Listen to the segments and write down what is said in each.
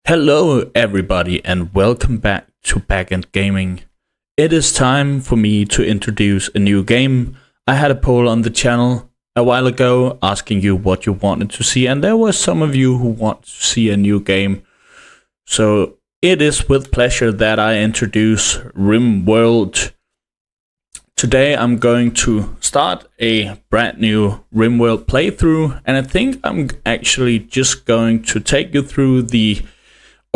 Hello everybody and welcome back to Bagendgaming. It is time for me to introduce a new game. I had a poll on the channel a while ago asking you what you wanted to see, and there were some of you who want to see a new game. So it is with pleasure that I introduce RimWorld. Today I'm going to start a brand new RimWorld playthrough, and I think I'm actually just going to take you through the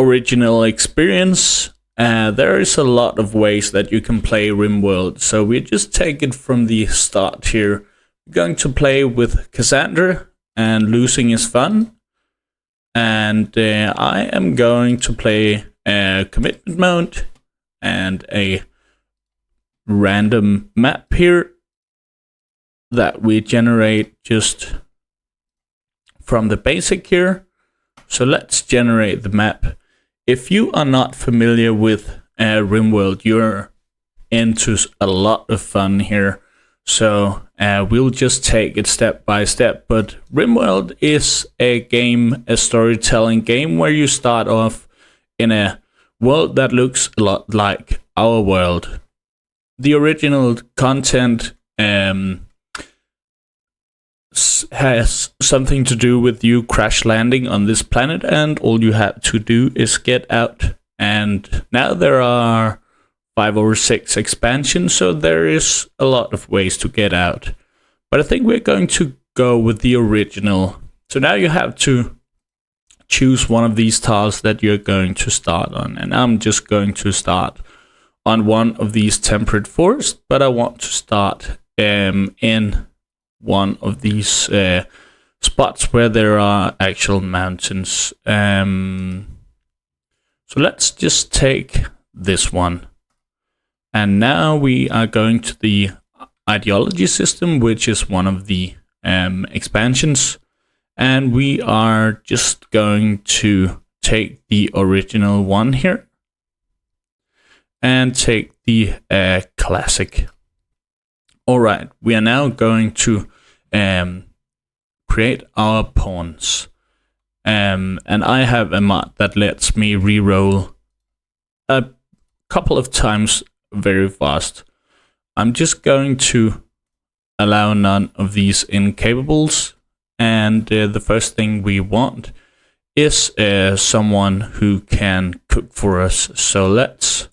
original experience. There is a lot of ways that you can play RimWorld, so we just take it from the start here. We're going to play with Cassandra, and losing is fun. And I am going to play a commitment mode and a random map here that we generate just from the basic here. So let's generate the map. If you are not familiar with RimWorld, you're into a lot of fun here. So we'll just take it step by step. But RimWorld is a game, a storytelling game, where you start off in a world that looks a lot like our world. The original content has something to do with you crash landing on this planet, and all you have to do is get out. And now there are 5 or 6 expansions, so there is a lot of ways to get out. But I think we're going to go with the original. So now you have to choose one of these tiles that you're going to start on, and I'm just going to start on one of these temperate forests, but I want to start in one of these spots where there are actual mountains. So let's just take this one. And now we are going to the ideology system, which is one of the expansions. And we are just going to take the original one here and take the classic. Alright, we are now going to create our pawns. And I have a mod that lets me reroll a couple of times very fast. I'm just going to allow none of these incapables. And the first thing we want is someone who can cook for us. So let's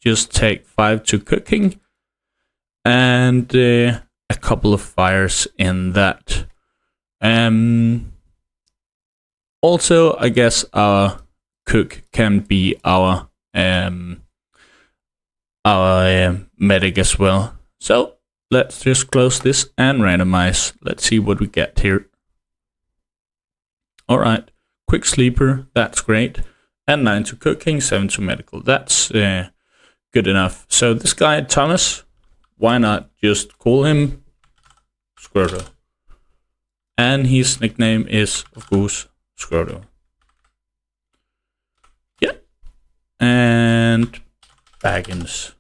just take 5 to cooking. And a couple of fires in that. Also, I guess our cook can be our medic as well. So let's just close this and randomize. Let's see what we get here. All right, quick sleeper, that's great. And 9 to cooking, 7 to medical. That's good enough. So this guy Thomas, why not just call him Squirtle? And his nickname is, of course, Squirtle. Yeah. And Baggins.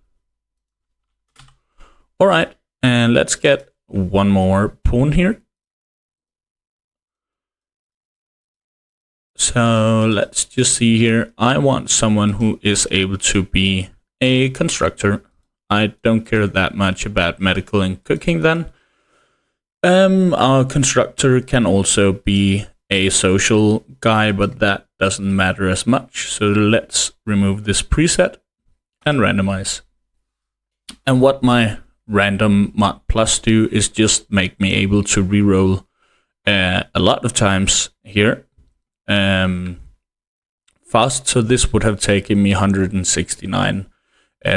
Alright, and let's get one more pawn here. So let's just see here. I want someone who is able to be a constructor. I don't care that much about medical and cooking then. Our constructor can also be a social guy, but that doesn't matter as much. So let's remove this preset and randomize. And what my random mod plus do is just make me able to reroll a lot of times here. Fast, so this would have taken me 169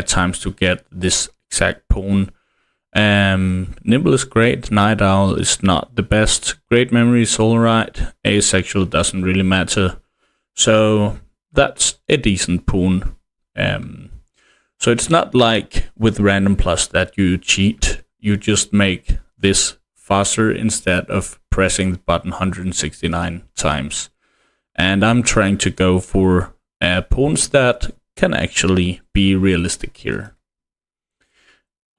times to get this exact pawn. Nimble is great, Night Owl is not the best, Great Memory is alright, Asexual doesn't really matter, so that's a decent pawn. So it's not like with Random Plus that you cheat, you just make this faster instead of pressing the button 169 times. And I'm trying to go for pawns that can actually be realistic here.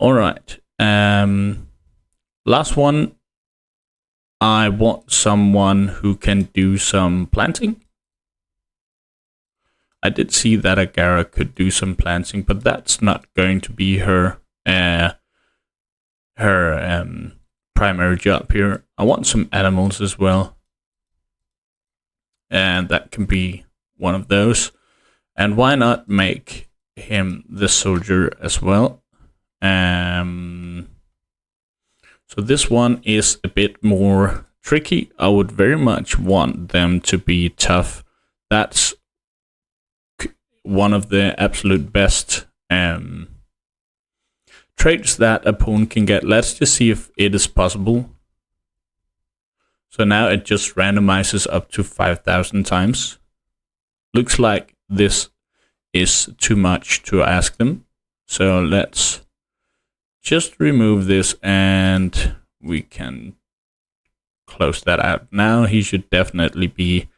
Alright. Last one, I want someone who can do some planting. I did see that Agara could do some planting, but that's not going to be her primary job here. I want some animals as well, and that can be one of those. And why not make him the soldier as well? So this one is a bit more tricky. I would very much want them to be tough. That's one of the absolute best traits that a pawn can get. Let's just see if it is possible. So now it just randomizes up to 5,000 times. Looks like this is too much to ask them. So let's just remove this and we can close that out. Now he should definitely be,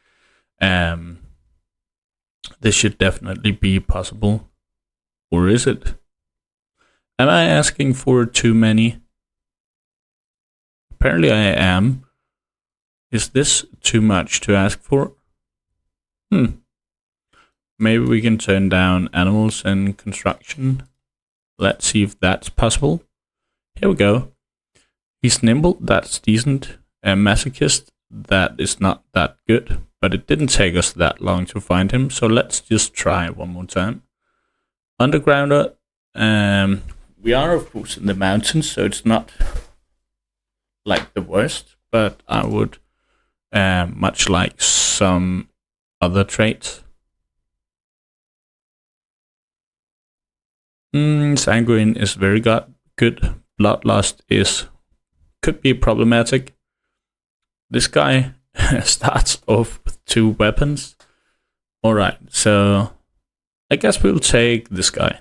this should definitely be possible. Or is it? Am I asking for too many? Apparently I am. Is this too much to ask for? Maybe we can turn down animals and construction. Let's see if that's possible. Here we go. He's nimble, that's decent. A masochist, that is not that good. But it didn't take us that long to find him, so let's just try one more time. Undergrounder, we are of course in the mountains, so it's not like the worst, but I would much like some other traits. Sanguine is very good. Bloodlust could be problematic. This guy starts off with 2 weapons. Alright, so I guess we'll take this guy.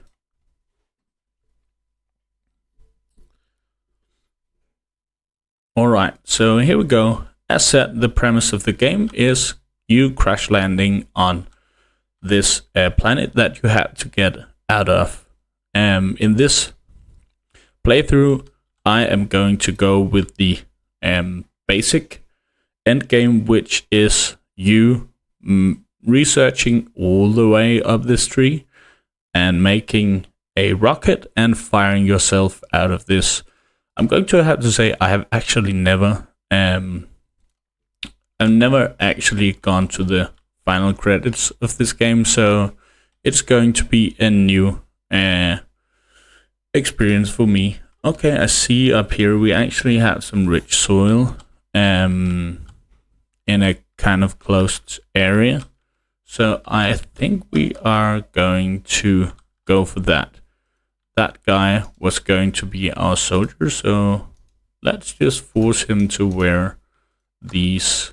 Alright, so here we go. As said, the premise of the game is you crash landing on this planet that you have to get out of. In this playthrough, I am going to go with the basic endgame, which is you researching all the way up this tree and making a rocket and firing yourself out of this. I'm going to have to say I have actually never I've never actually gone to the final credits of this game, so it's going to be a new experience for me. Okay, I see up here we actually have some rich soil in a kind of closed area. So I think we are going to go for that. That guy was going to be our soldier, so let's just force him to wear these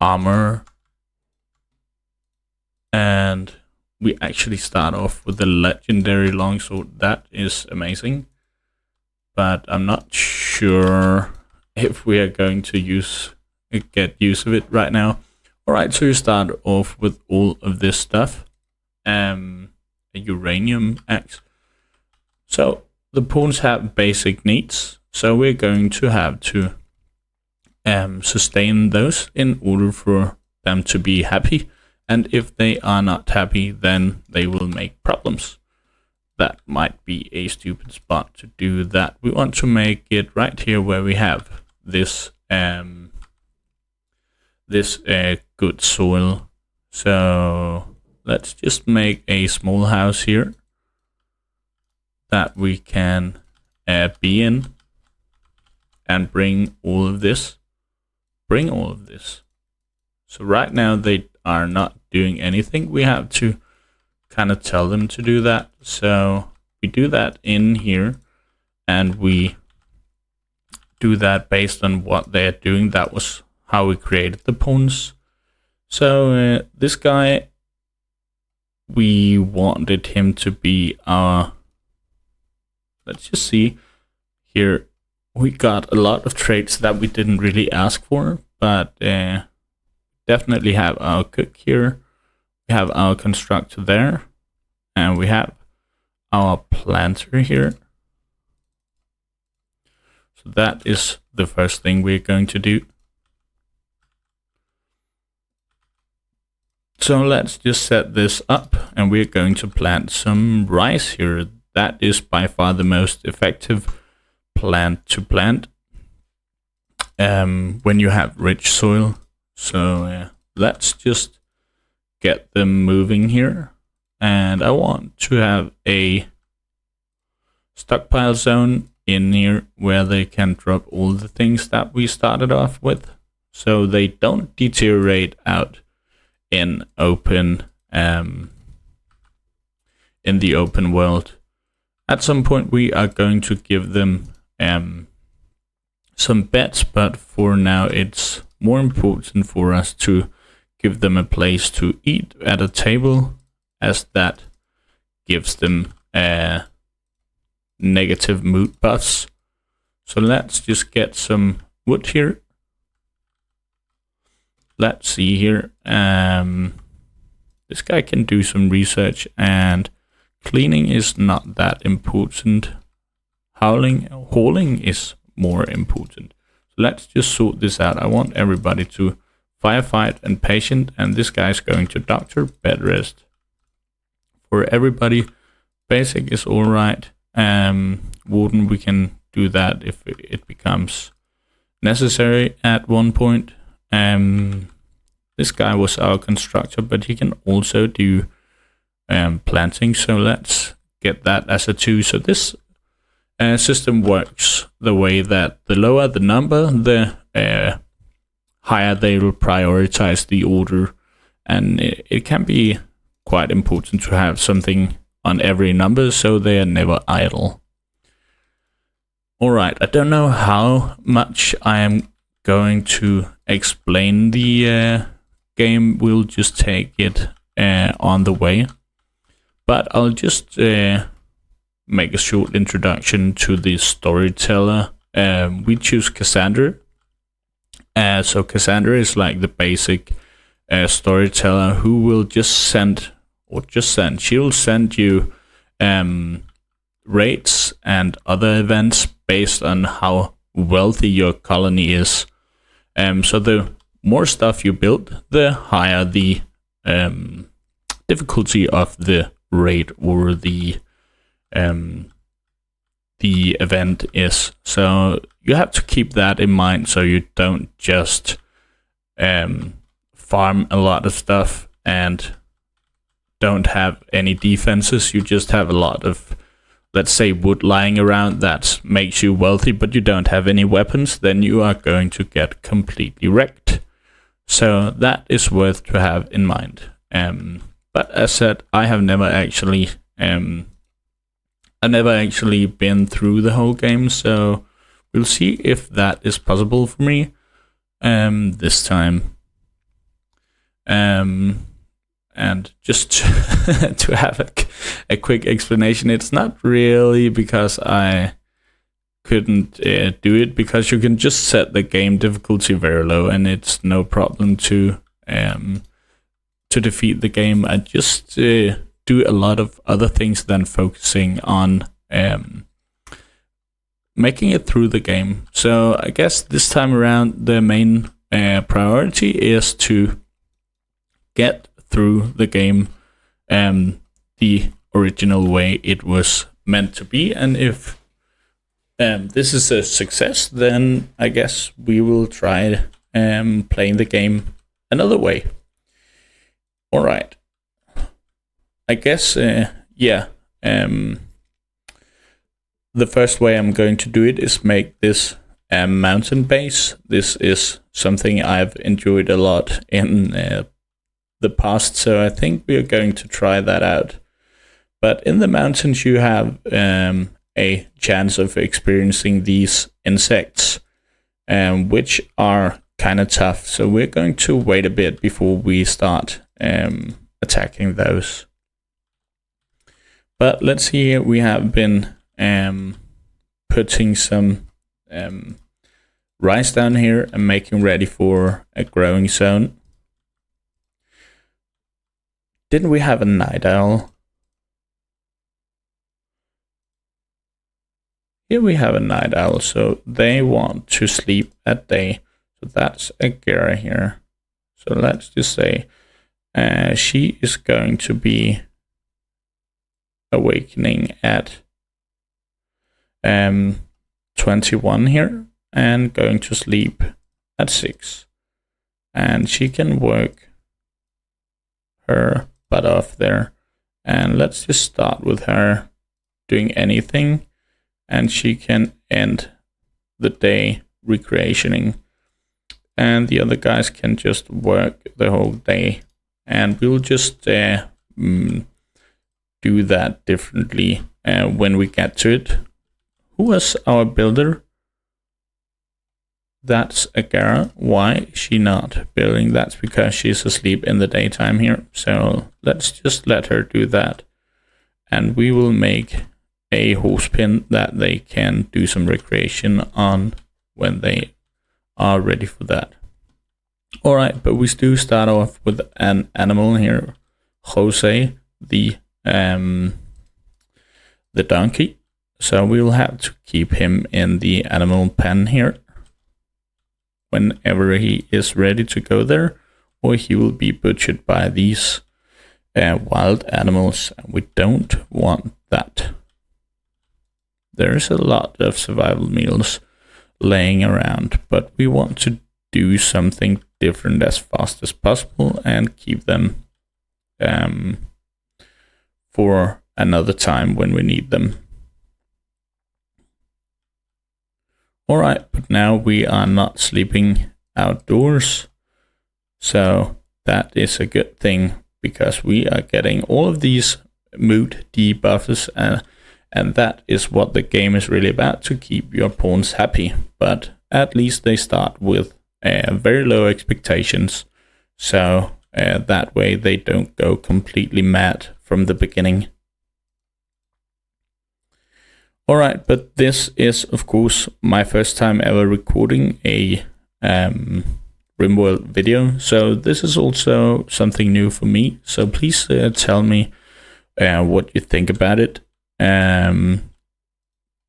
armor. And we actually start off with the legendary longsword. That is amazing. But I'm not sure if we are going to get use of it right now. Alright, so you start off with all of this stuff. A uranium axe. So the pawns have basic needs. So we're going to have to sustain those in order for them to be happy. And if they are not happy, then they will make problems. That might be a stupid spot to do that. We want to make it right here where we have this good soil. So let's just make a small house here that we can be in and bring all of this. So right now they are not doing anything. We have to kind of tell them to do that. So we do that in here and we do that based on what they're doing. That was how we created the pawns. So this guy, we wanted him to be our, let's just see here. We got a lot of traits that we didn't really ask for, but definitely have our cook here. We have our constructor there, and we have our planter here. So that is the first thing we're going to do. So let's just set this up, and we're going to plant some rice here. That is by far the most effective plant to plant when you have rich soil. So let's just get them moving here. And I want to have a stockpile zone in here where they can drop all the things that we started off with, so they don't deteriorate out in open in the open world. At some point we are going to give them some beds, but for now it's more important for us to give them a place to eat at a table, as that gives them negative mood buffs. So let's just get some wood here. Let's see here. This guy can do some research, and cleaning is not that important. Hauling is more important. So let's just sort this out. I want everybody to firefight and patient, and this guy's going to doctor, bed rest. For everybody, basic is all right. Warden, we can do that if it becomes necessary at one point. This guy was our constructor, but he can also do planting, so let's get that as a 2. So this system works the way that the lower the number, the higher they will prioritize the order, and it can be quite important to have something on every number so they are never idle. Alright, I don't know how much I am going to explain the game. We'll just take it on the way, but I'll just make a short introduction to the storyteller. We choose Cassandra. So Cassandra is like the basic storyteller who will she'll send you rates and other events based on how wealthy your colony is. So the more stuff you build, the higher the difficulty of the raid or the event is. So you have to keep that in mind, so you don't just farm a lot of stuff and don't have any defenses. You just have a lot of, let's say, wood lying around that makes you wealthy, but you don't have any weapons, then you are going to get completely wrecked. So that is worth to have in mind. But as said, I have never actually been through the whole game, so we'll see if that is possible for me this time. And just to have a quick explanation, it's not really because I couldn't do it, because you can just set the game difficulty very low and it's no problem to defeat the game. I just do a lot of other things than focusing on making it through the game. So I guess this time around the main priority is to get through the game the original way it was meant to be, and if this is a success, then I guess we will try playing the game another way. All right, I guess the first way I'm going to do it is make this mountain base. This is something I've enjoyed a lot in the past, so I think we are going to try that out. But in the mountains you have a chance of experiencing these insects, which are kind of tough, so we're going to wait a bit before we start attacking those. But let's see here, we have been putting some rice down here and making ready for a growing zone. Didn't we have a night owl? Here we have a night owl, so they want to sleep at day. So that's a Gara here. So let's just say She is going to be awakening at 21 here and going to sleep at 6. And she can work her butt off there. And let's just start with her doing anything, and she can end the day recreationing. And the other guys can just work the whole day. And we'll just do that differently when we get to it. Who was our builder? That's Agara. Why is she not building? That's because she's asleep in the daytime here. So let's just let her do that. And we will make a horse pen that they can do some recreation on when they are ready for that. Alright, but we do start off with an animal here. Jose, the donkey. So we'll have to keep him in the animal pen here whenever he is ready to go there, or he will be butchered by these wild animals. We don't want that. There's a lot of survival meals laying around, but we want to do something different as fast as possible and keep them for another time when we need them. Alright, but now we are not sleeping outdoors, so that is a good thing, because we are getting all of these mood debuffs, and that is what the game is really about, to keep your pawns happy. But at least they start with very low expectations, so that way they don't go completely mad from the beginning. Alright, but this is of course my first time ever recording a RimWorld video, so this is also something new for me, so please tell me what you think about it. It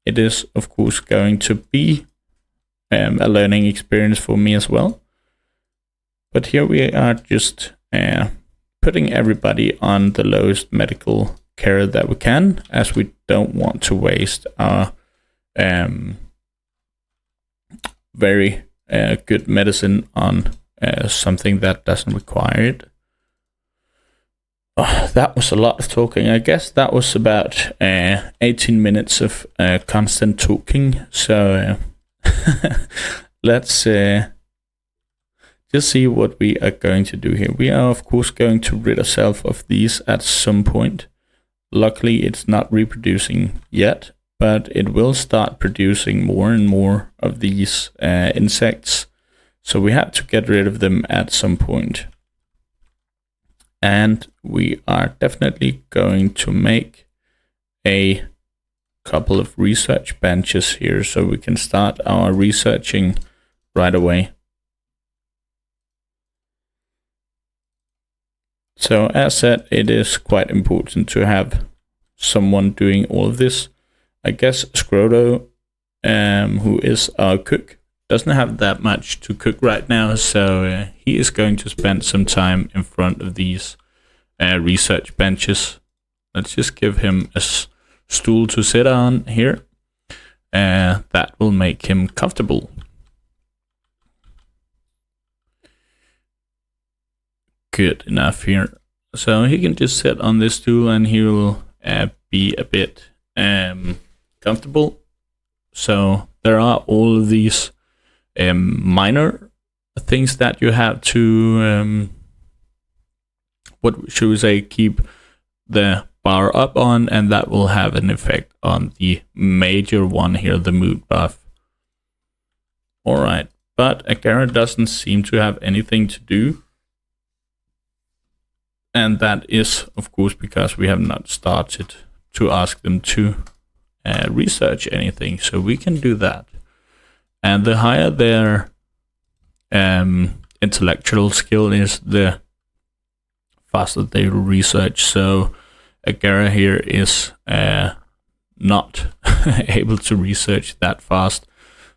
is of course going to be a learning experience for me as well, but here we are just putting everybody on the lowest medical care that we can, as we don't want to waste our very good medicine on something that doesn't require it. Oh, that was a lot of talking. I guess that was about 18 minutes of constant talking, so let's just see what we are going to do here. We are of course going to rid ourselves of these at some point. Luckily, it's not reproducing yet, but it will start producing more and more of these insects. So we have to get rid of them at some point. And we are definitely going to make a couple of research benches here, so we can start our researching right away. So as said, it is quite important to have someone doing all of this. I guess Scroto, who is our cook, doesn't have that much to cook right now, so he is going to spend some time in front of these research benches. Let's just give him a stool to sit on here. That will make him comfortable. Good enough here. So he can just sit on this stool and he will be a bit comfortable. So there are all of these minor things that you have to, what should we say, keep the bar up on, and that will have an effect on the major one here, the mood buff. Alright, but Agara doesn't seem to have anything to do. And that is, of course, because we have not started to ask them to research anything. So we can do that. And the higher their intellectual skill is, the faster they will research. So Agara here is not able to research that fast.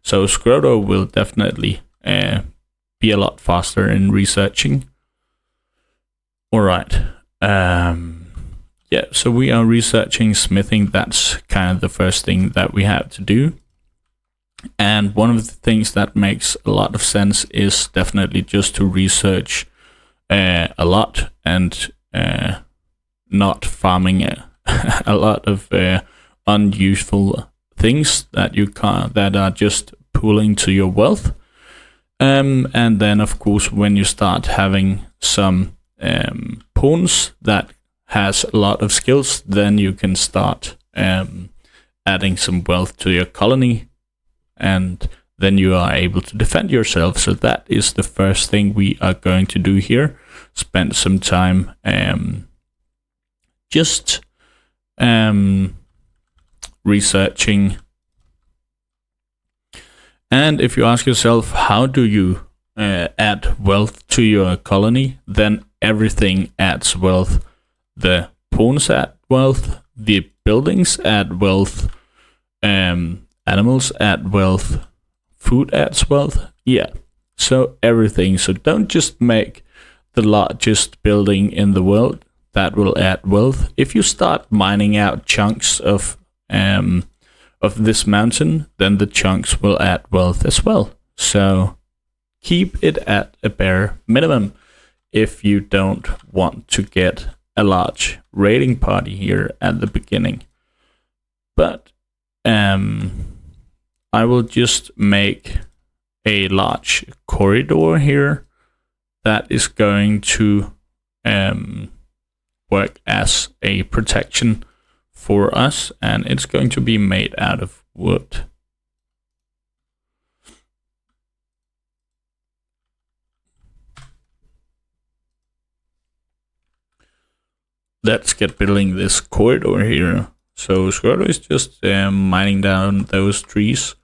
So Scroto will definitely be a lot faster in researching. All right. Yeah, so we are researching smithing. That's kind of the first thing that we have to do. And one of the things that makes a lot of sense is definitely just to research a lot and not farming a lot of unuseful things that you can that are just pooling to your wealth. And then, of course, when you start having some pawns that has a lot of skills, then you can start adding some wealth to your colony, and then you are able to defend yourself. So that is the first thing we are going to do here. Spend some time just researching. And if you ask yourself, how do you add wealth to your colony, then everything adds wealth. The pawns add wealth, the buildings add wealth, animals add wealth, food adds wealth. Yeah, so everything. So don't just make the largest building in the world. That will add wealth. If you start mining out chunks of this mountain, then the chunks will add wealth as well. So keep it at a bare minimum if you don't want to get a large raiding party here at the beginning. But I will just make a large corridor here that is going to work as a protection for us, and it's going to be made out of wood. Let's get building this corridor here. So Scroto is just mining down those trees.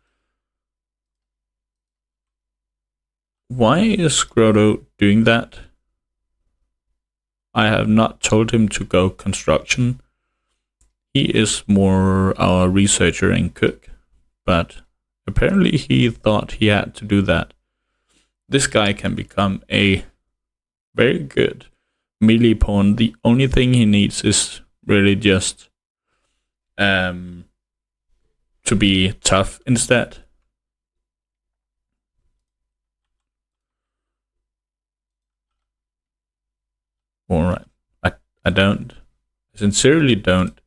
Why is Scroto doing that? I have not told him to go construction. He is more our researcher and cook, but apparently he thought he had to do that. This guy can become a very good melee pawn. The only thing he needs is really just to be tough instead. Alright, I sincerely don't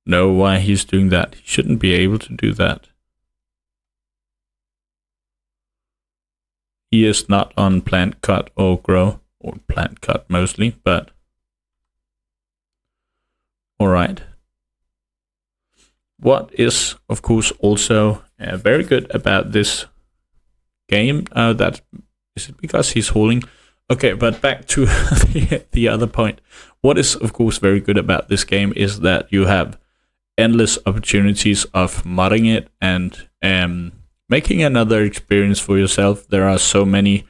know why he's doing that. He shouldn't be able to do that. He is not on plant cut or grow, or plant cut mostly, but alright. What is, of course, also very good about this game, that is it because he's holding. Okay, but back to the other point. What is, of course, very good about this game is that you have endless opportunities of modding it and making another experience for yourself. There are so many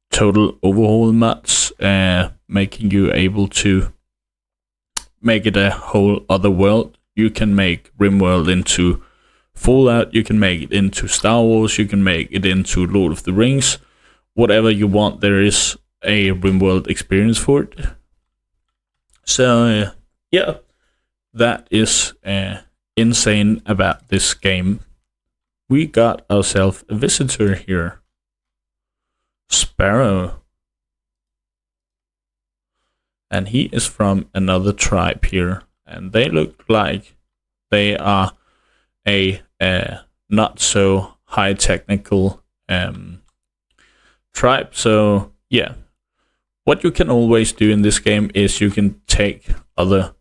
total overhaul mods, making you able to make it a whole other world. You can make RimWorld into Fallout, you can make it into Star Wars, you can make it into Lord of the Rings. Whatever you want, there is a RimWorld experience for it. So yeah, that is insane about this game. We got ourselves a visitor here, Sparrow, and he is from another tribe here, and they look like they are a not so high technical tribe. So yeah, what you can always do in this game is you can take other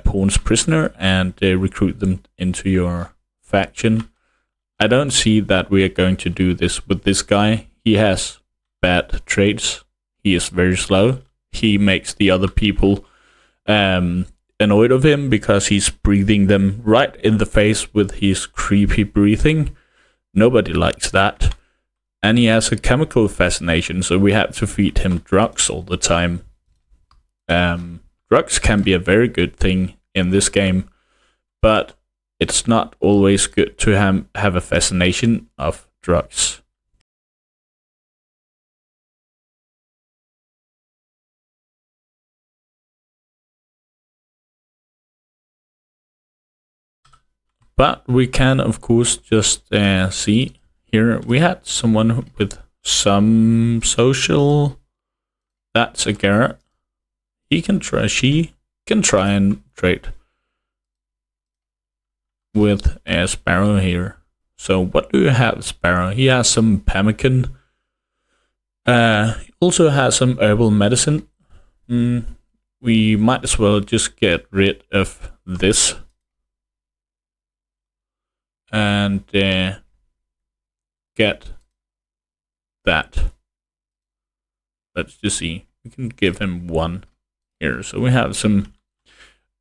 pawns prisoner and recruit them into your faction. I don't see that we are going to do this with this guy. He has bad traits. He is very slow. He makes the other people annoyed of him because he's breathing them right in the face with his creepy breathing. Nobody likes that. And he has a chemical fascination, so we have to feed him drugs all the time. Drugs can be a very good thing in this game, but it's not always good to have a fascination of drugs. But we can, of course, just see here we had someone with some social. That's a Garrett. She can try and trade with a Sparrow here. So what do you have, Sparrow? He has some pemmican. He also has some herbal medicine. We might as well just get rid of this. And get that. Let's just see. We can give him 1 here. So we have some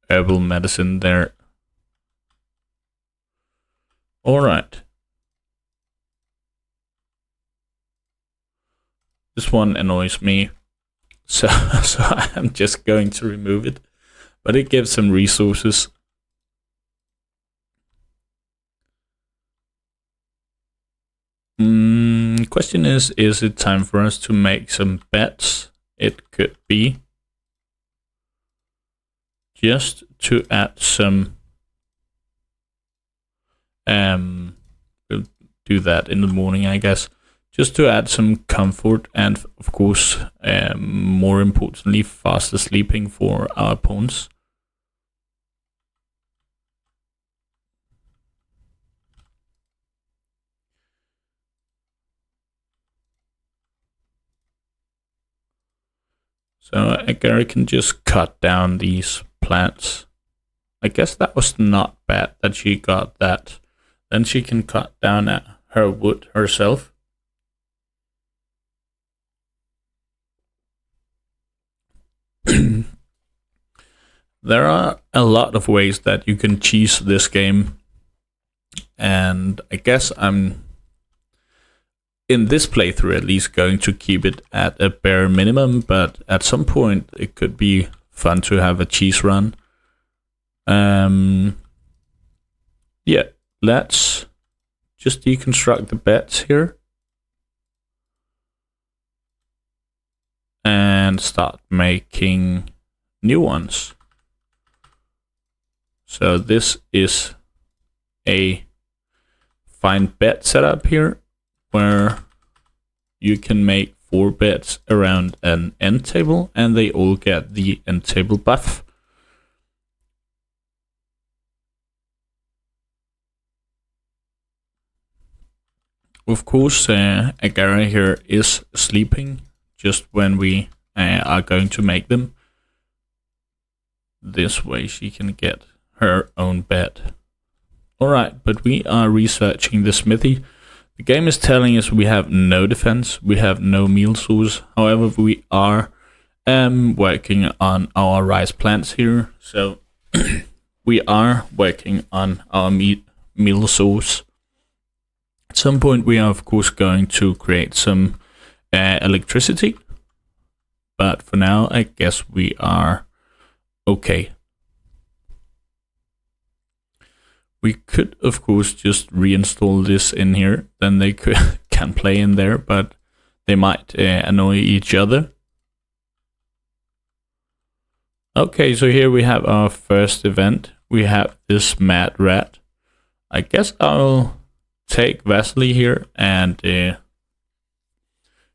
herbal medicine there. Alright. This one annoys me. So I'm just going to remove it. But it gives some resources. Question is it time for us to make some bets? It could be. Just to add some... we'll do that in the morning, I guess. Just to add some comfort and, of course, more importantly, faster sleeping for our pawns. So Gary can just cut down these plants. I guess that was not bad that she got that. Then she can cut down her wood herself. There are a lot of ways that you can cheese this game. And I guess I'm, in this playthrough at least, going to keep it at a bare minimum. But at some point it could be fun to have a cheese run. Yeah, let's just deconstruct the bets here. And start making new ones. So this is a fine bet setup here, where you can make 4 bets around an end table, and they all get the end table buff. Of course, Agara here is sleeping just when we are going to make them. This way she can get her own bed. Alright, but we are researching the smithy. The game is telling us we have no defense, we have no meal source. However, we are working on our rice plants here. So we are working on our meal source. At some point we are of course going to create some electricity. But for now I guess we are okay. We could, of course, just reinstall this in here. Then they can play in there, but they might annoy each other. Okay, so here we have our first event. We have this mad rat. I guess I'll take Vasily here and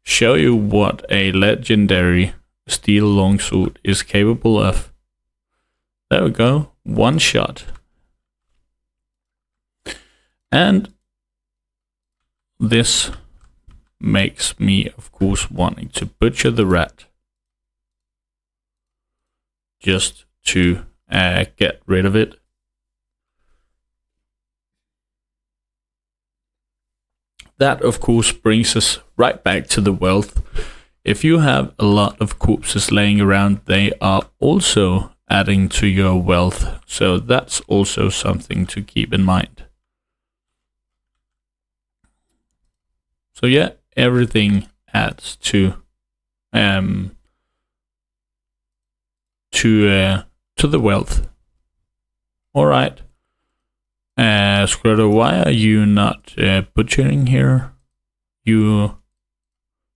show you what a legendary steel longsword is capable of. There we go, 1 shot. And this makes me, of course, wanting to butcher the rat. Just to get rid of it. That, of course, brings us right back to the wealth. If you have a lot of corpses laying around, they are also adding to your wealth. So that's also something to keep in mind. So yeah, everything adds to the wealth. All right, Scroto, why are you not butchering here? You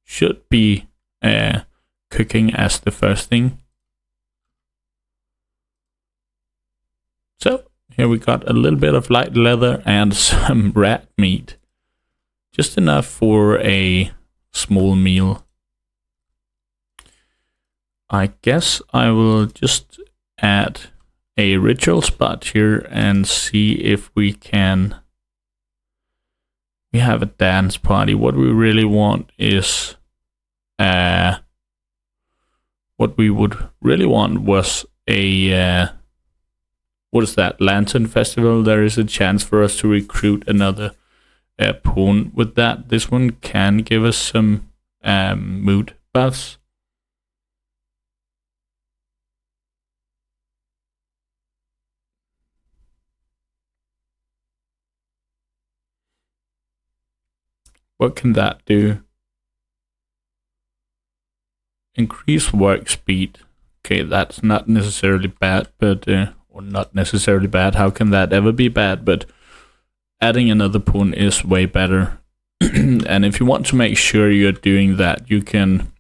should be cooking as the first thing. So Here we got a little bit of light leather and some rat meat. Just enough for a small meal. I guess I will just add a ritual spot here and see if we can... We have a dance party. What we really want is... what we would really want was a... what is that? Lantern Festival. There is a chance for us to recruit another pawn with that. This one can give us some mood buffs. What can that do? Increase work speed. Okay, that's not necessarily bad, but or not necessarily bad. How can that ever be bad? But adding another pawn is way better. And if you want to make sure you're doing that, you can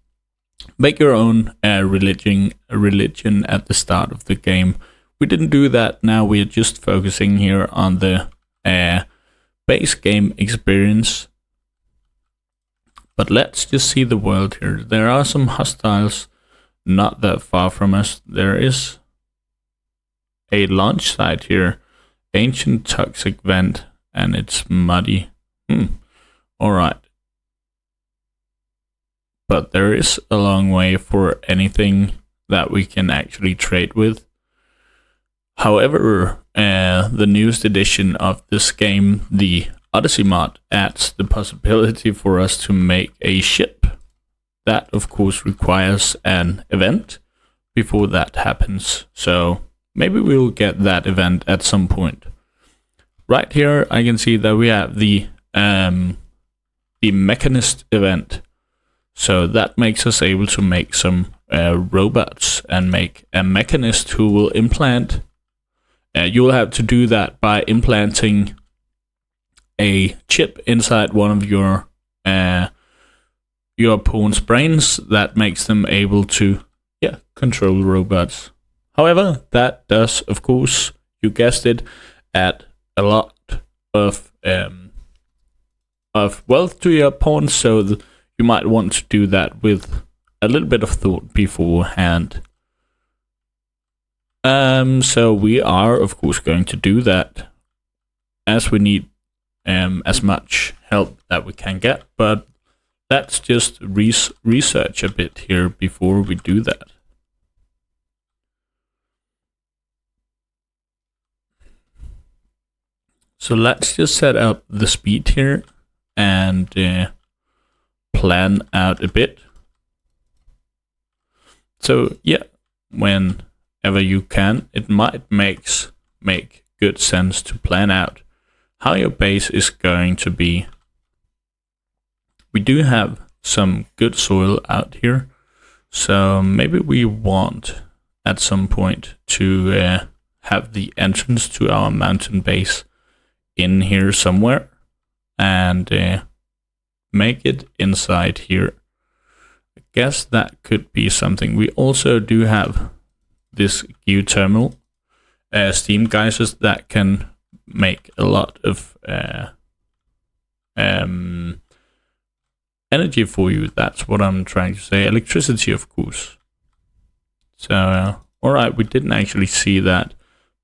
make your own religion at the start of the game. We didn't do that. Now we're just focusing here on the base game experience. But let's just see the world here. There are some hostiles not that far from us. There is a launch site here. Ancient toxic vent, and it's muddy. Alright. But there is a long way for anything that we can actually trade with. However, the newest edition of this game, the Odyssey mod, adds the possibility for us to make a ship. That, of course, requires an event before that happens. So maybe we'll get that event at some point. Right here, I can see that we have the mechanist event. So that makes us able to make some robots and make a mechanist who will implant. You will have to do that by implanting a chip inside one of your pawn's brains that makes them able to control robots. However, that does, of course, you guessed it, add a lot of wealth to your pawn, so you might want to do that with a little bit of thought beforehand. So we are, of course, going to do that, as we need as much help that we can get, but let's just research a bit here before we do that. So let's just set up the speed here and plan out a bit. So yeah, whenever you can, it might make good sense to plan out how your base is going to be. We do have some good soil out here, so maybe we want at some point to have the entrance to our mountain base in here somewhere and make it inside here. I guess that could be something. We also do have this geothermal steam geysers that can make a lot of energy for you. That's what I'm trying to say. Electricity, of course. So, alright, we didn't actually see that,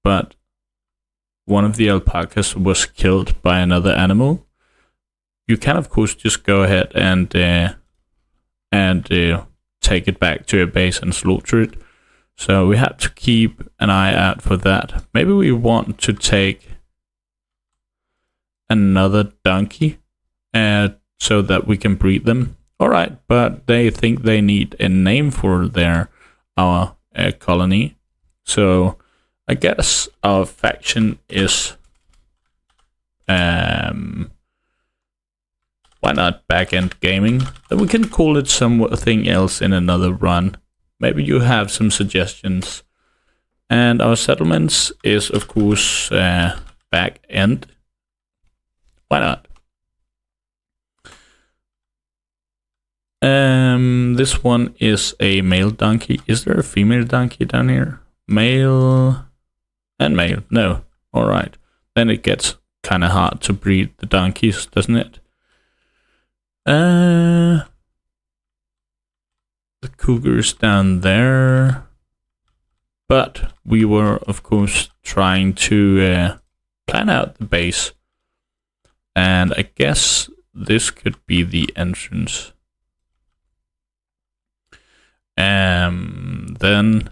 but one of the alpacas was killed by another animal. You can, of course, just go ahead and take it back to your base and slaughter it. So we have to keep an eye out for that. Maybe we want to take another donkey so that we can breed them. Alright, but they think they need a name for our colony. So I guess our faction is why not Bagendgaming? Then we can call it something else in another run. Maybe you have some suggestions. And our settlements is, of course, back end. Why not? This one is a male donkey. Is there a female donkey down here? Male and male. No. Alright, then it gets kind of hard to breed the donkeys, doesn't it? The cougars down there. But we were, of course, trying to plan out the base. And I guess this could be the entrance. Then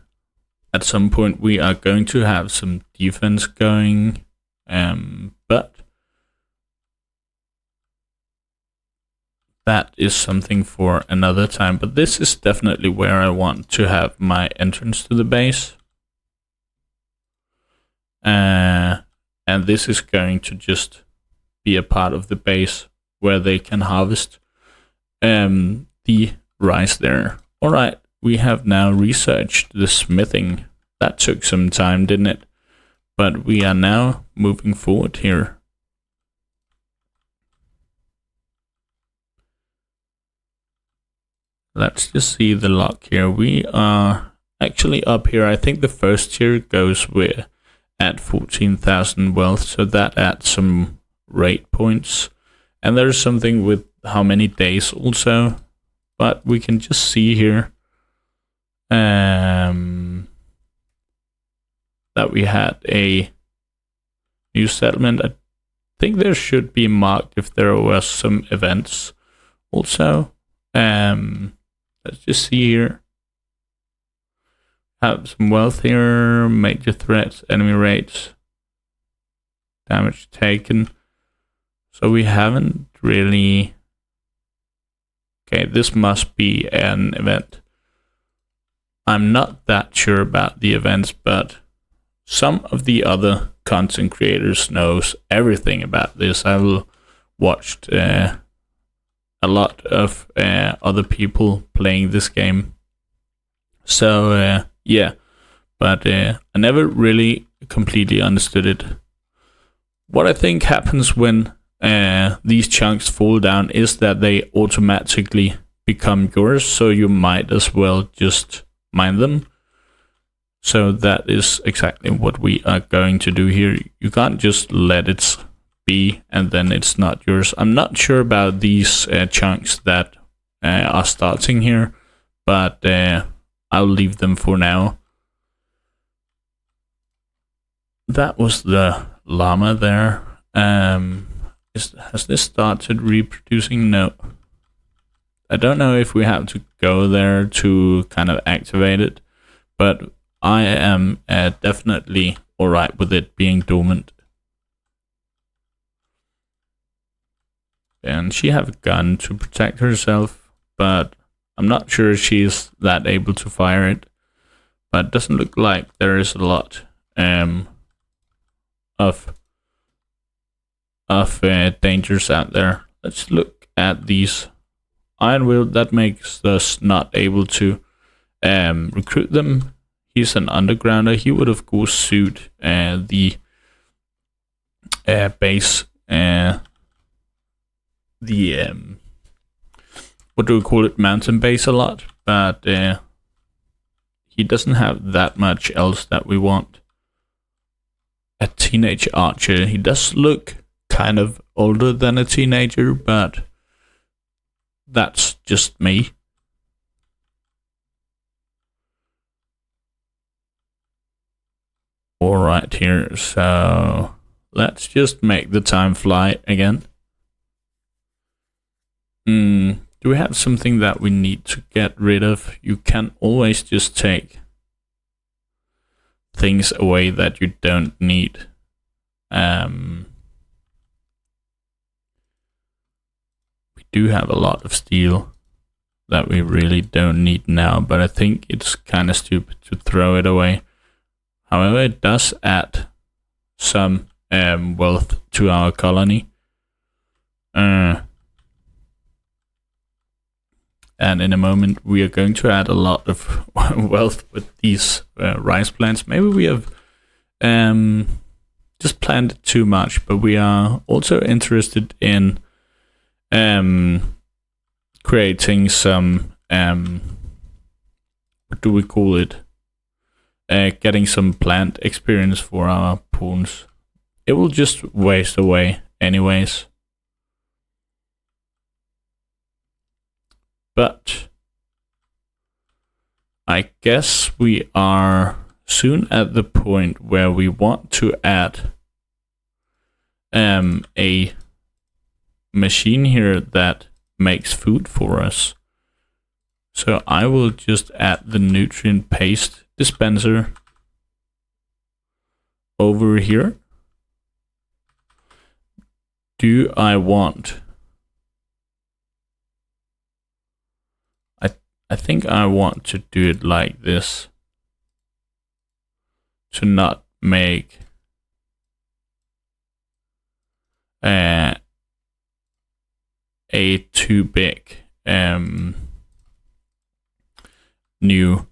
at some point we are going to have some defense going. But that is something for another time. But this is definitely where I want to have my entrance to the base. And this is going to just be a part of the base where they can harvest the rice there. Alright, we have now researched the smithing. That took some time, didn't it? But we are now moving forward here. Let's just see the lock here. We are actually up here. I think the first tier goes with at 14,000 wealth, so that adds some rate points. And there's something with how many days also, but we can just see here that we had a new settlement. I think there should be marked if there was some events also. Let's just see here. Have some wealth here, major threats, enemy rates, damage taken. So we haven't really... Okay, this must be an event. I'm not that sure about the events, but some of the other content creators knows everything about this. I've watched a lot of other people playing this game. So yeah, but I never really completely understood it. What I think happens when these chunks fall down is that they automatically become yours, so you might as well just mine them. So that is exactly what we are going to do here. You can't just let it be and then it's not yours. I'm not sure about these chunks that are starting here, but I'll leave them for now. That was the llama there. Has this started reproducing? No. I don't know if we have to go there to kind of activate it, but I am definitely alright with it being dormant. And she have a gun to protect herself, but I'm not sure she's that able to fire it. But it doesn't look like there is a lot of dangers out there. Let's look at these iron will. That makes us not able to recruit them. He's an undergrounder. He would of course suit the base, what do we call it, mountain base a lot, but he doesn't have that much else that we want. A teenage archer. He does look kind of older than a teenager, but that's just me. Alright here, so let's just make the time fly again. Do we have something that we need to get rid of? You can always just take things away that you don't need. We do have a lot of steel that we really don't need now, but I think it's kind of stupid to throw it away. However, it does add some wealth to our colony. And in a moment we are going to add a lot of wealth with these rice plants. Maybe we have just planted too much, but we are also interested in creating some what do we call it? Getting some plant experience for our pawns. it will just waste away anyways. But I guess we are soon at the point where we want to add a machine here that makes food for us. So I will just add the nutrient paste dispenser over here. Do I want? I think I want to do it like this to not make a too big new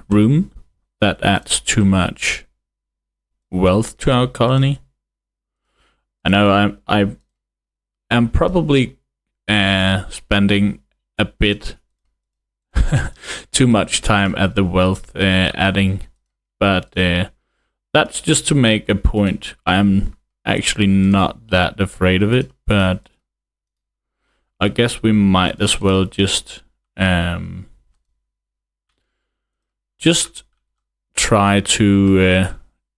room that adds too much wealth to our colony. I know I am probably spending a bit too much time at the wealth adding, but that's just to make a point. I'm actually not that afraid of it, but I guess we might as well just try to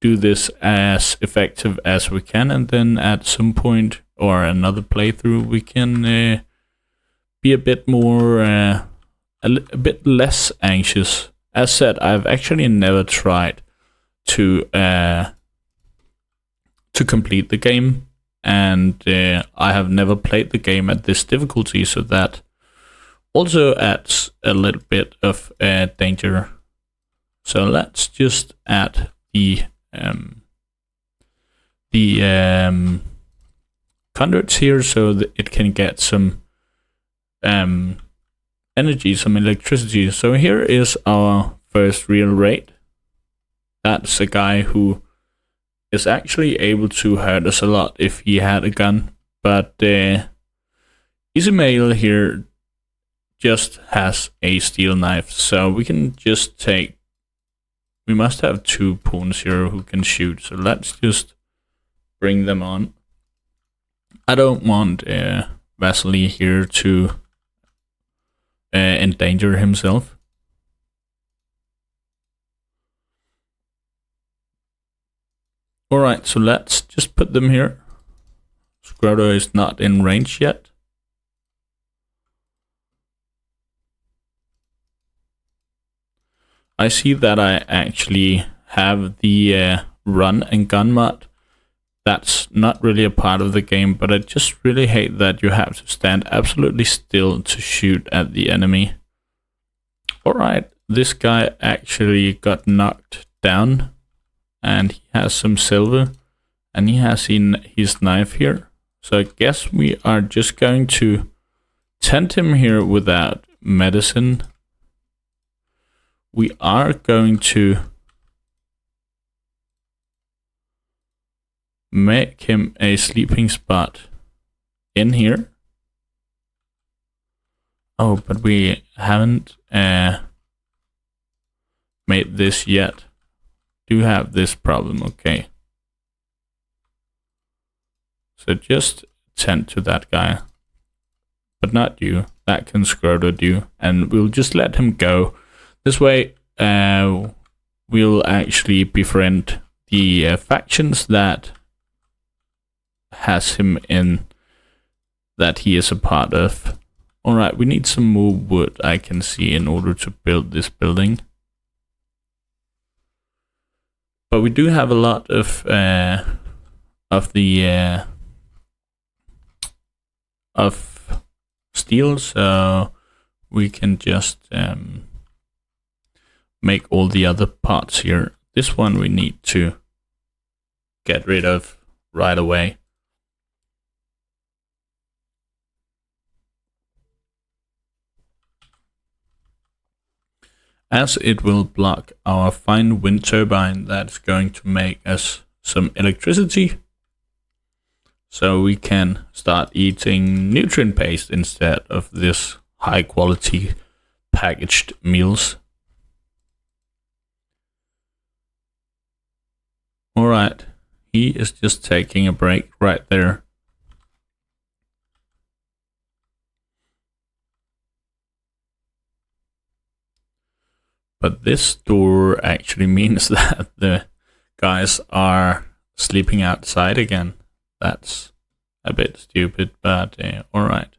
do this as effective as we can, and then at some point or another playthrough we can be a bit more a bit less anxious. As said, I've actually never tried to complete the game, and I have never played the game at this difficulty, so that also adds a little bit of danger. So let's just add the conduits here so that it can get some energy, some electricity. So here is our first real raid. That's a guy who is actually able to hurt us a lot if he had a gun, but Easy Mail here just has a steel knife, so we can just take, we must have 2 pawns here who can shoot, so let's just bring them on. I don't want Vasily here to endanger himself. Alright, so let's just put them here. Scroto is not in range yet. I see that I actually have the run and gun mod. That's not really a part of the game, but I just really hate that you have to stand absolutely still to shoot at the enemy. Alright, this guy actually got knocked down, and he has some silver, and he has his knife here. So I guess we are just going to tend him here without medicine. We are going to make him a sleeping spot in here. Oh, but we haven't made this yet. Do have this problem, okay. So just tend to that guy, but not you. That can Scroto do, and we'll just let him go. This way, we'll actually befriend the factions that has him in, that he is a part of. Alright, we need some more wood, I can see, in order to build this building. But we do have a lot of steel, so we can just make all the other parts here. This one we need to get rid of right away. As it will block our fine wind turbine that's going to make us some electricity. So we can start eating nutrient paste instead of this high quality packaged meals. Alright, He is just taking a break right there. But this door actually means that the guys are sleeping outside again. That's a bit stupid, but alright.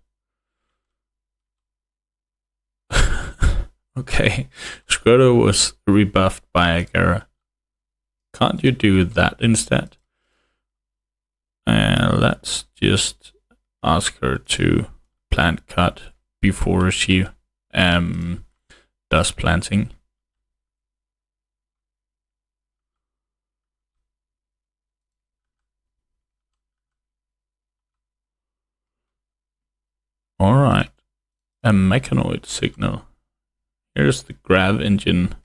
Okay, Scroto was rebuffed by Agara. Can't you do that instead? Let's just ask her to plant cut before she does planting. Alright, a mechanoid signal. Here's the grav engine.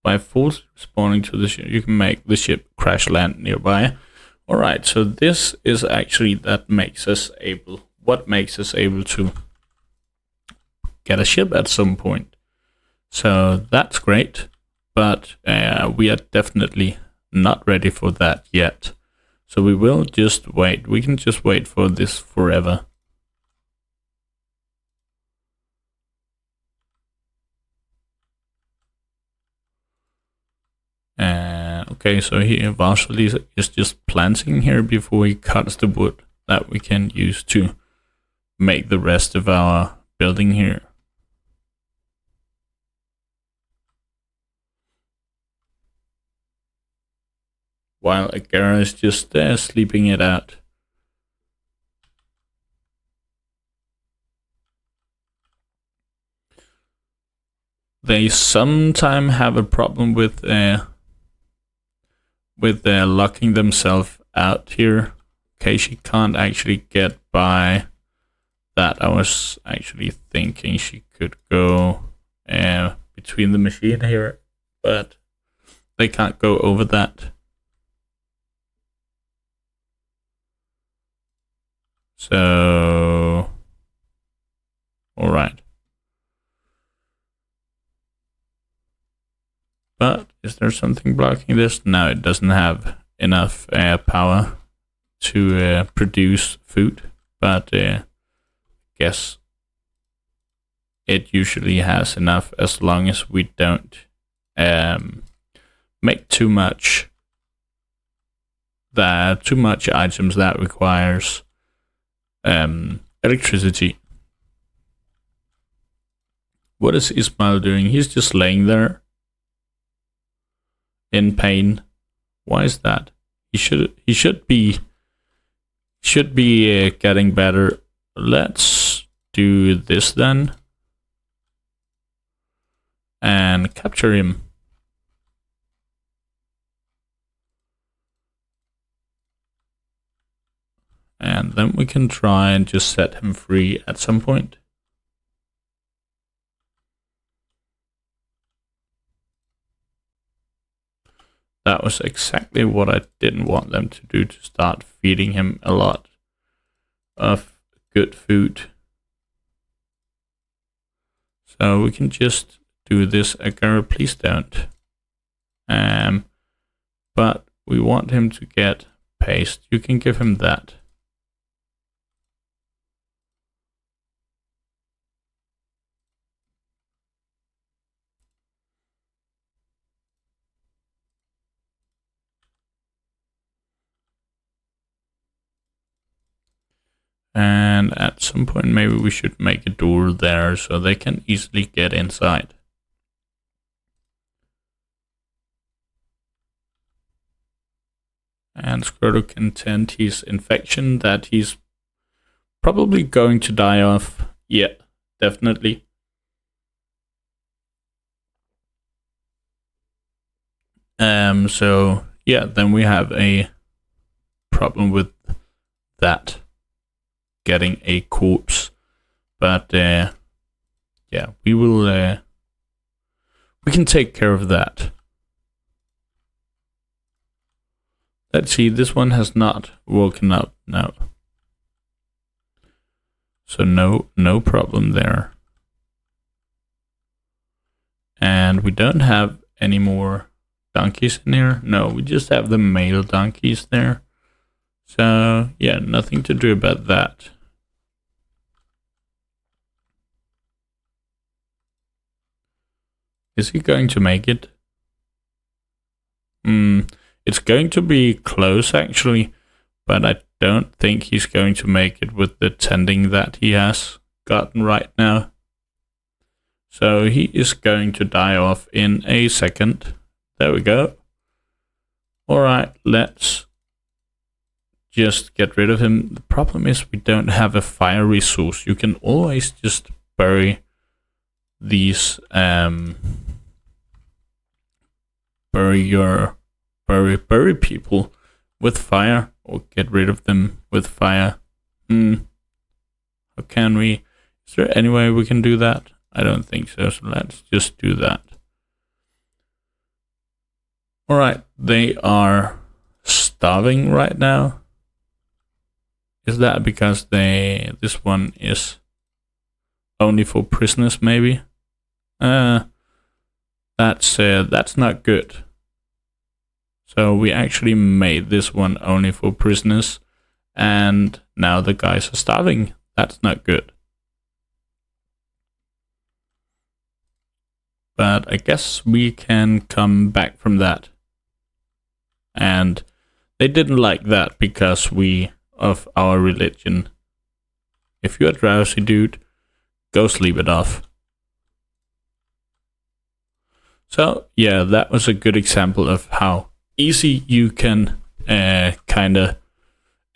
By force responding to the ship, you can make the ship crash land nearby. Alright, so this is actually what makes us able to get a ship at some point. So that's great, but we are definitely not ready for that yet. So we will just wait. We can just wait for this forever. Okay, so here Vasily is just planting here before he cuts the wood that we can use to make the rest of our building here. While Agara is just there sleeping it out. They sometimes have a problem with locking themselves out here. Okay, she can't actually get by that. I was actually thinking she could go between the machine here, but they can't go over that. So, all right. But is there something blocking this? No, it doesn't have enough power to produce food, but guess it usually has enough as long as we don't make too much items that requires electricity. What is Ismail doing? He's just laying there in pain. Why is that? He should be getting better. Let's do this then and capture him. And then we can try and just set him free at some point. That was exactly what I didn't want them to do, to start feeding him a lot of good food. So we can just do this. Agara, please don't. But we want him to get paste. You can give him that. And at some point, maybe we should make a door there so they can easily get inside. And Scroto can tend his infection that he's probably going to die of. Yeah, definitely. So yeah, then we have a problem with that, getting a corpse, but yeah, we will we can take care of that. Let's see, this one has not woken up now, so no problem there. And we don't have any more donkeys in here? No, we just have the male donkeys there. So, yeah, nothing to do about that. Is he going to make it? It's going to be close, actually, but I don't think he's going to make it with the tending that he has gotten right now. So he is going to die off in a second. There we go. Alright, let's just get rid of him. The problem is we don't have a fire resource. You can always just bury these bury people with fire, or get rid of them with fire. How can we? Is there any way we can do that? I don't think so, so let's just do that. Alright, they are starving right now. Is that because this one is only for prisoners, maybe? That's not good. So we actually made this one only for prisoners, and now the guys are starving. That's not good. But I guess we can come back from that. And they didn't like that because of our religion. If you're drowsy, dude, go sleep it off. So yeah, that was a good example of how easy you can kind of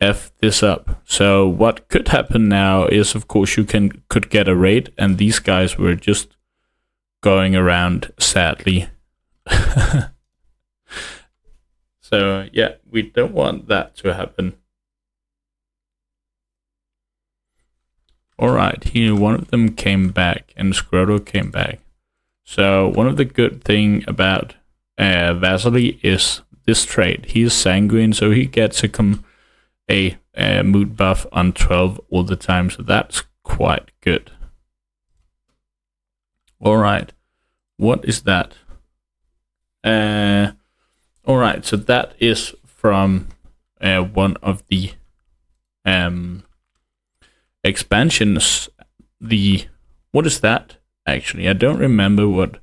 F this up. So what could happen now is, of course, you could get a raid, and these guys were just going around sadly. So yeah, we don't want that to happen. Alright, here one of them came back and Scroto came back. So one of the good thing about Vasily is this trait. He is sanguine, so he gets a mood buff on 12 all the time, so that's quite good. Alright, what is that? Alright, so that is from one of the expansions. What is that? Actually, I don't remember what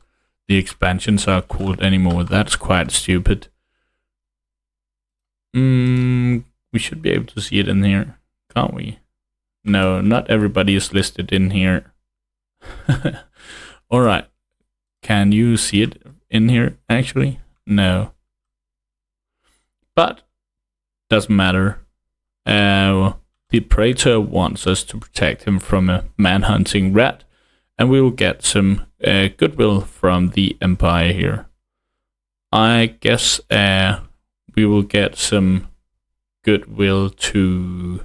the expansions are called anymore. That's quite stupid. We should be able to see it in here, can't we? No, not everybody is listed in here. Alright. Can you see it in here, actually? No. But, doesn't matter. The Praetor wants us to protect him from a man-hunting rat, and we will get some goodwill from the Empire here. I guess we will get some goodwill to...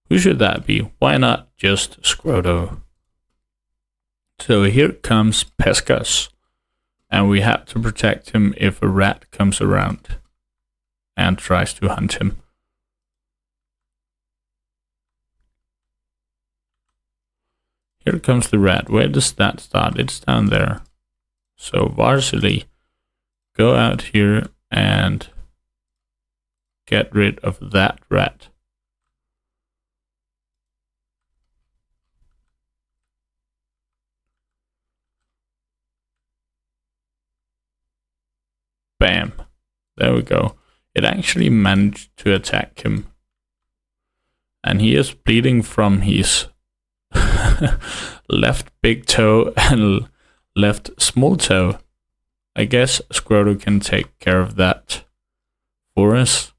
Who should that be? Why not just Scroto? So here comes Pescas, and we have to protect him if a rat comes around and tries to hunt him. Here comes the rat. Where does that start? It's down there. So Vasily, go out here and get rid of that rat. Bam. There we go. It actually managed to attack him. And he is bleeding from his left big toe and left small toe. I guess Scroto can take care of that for us.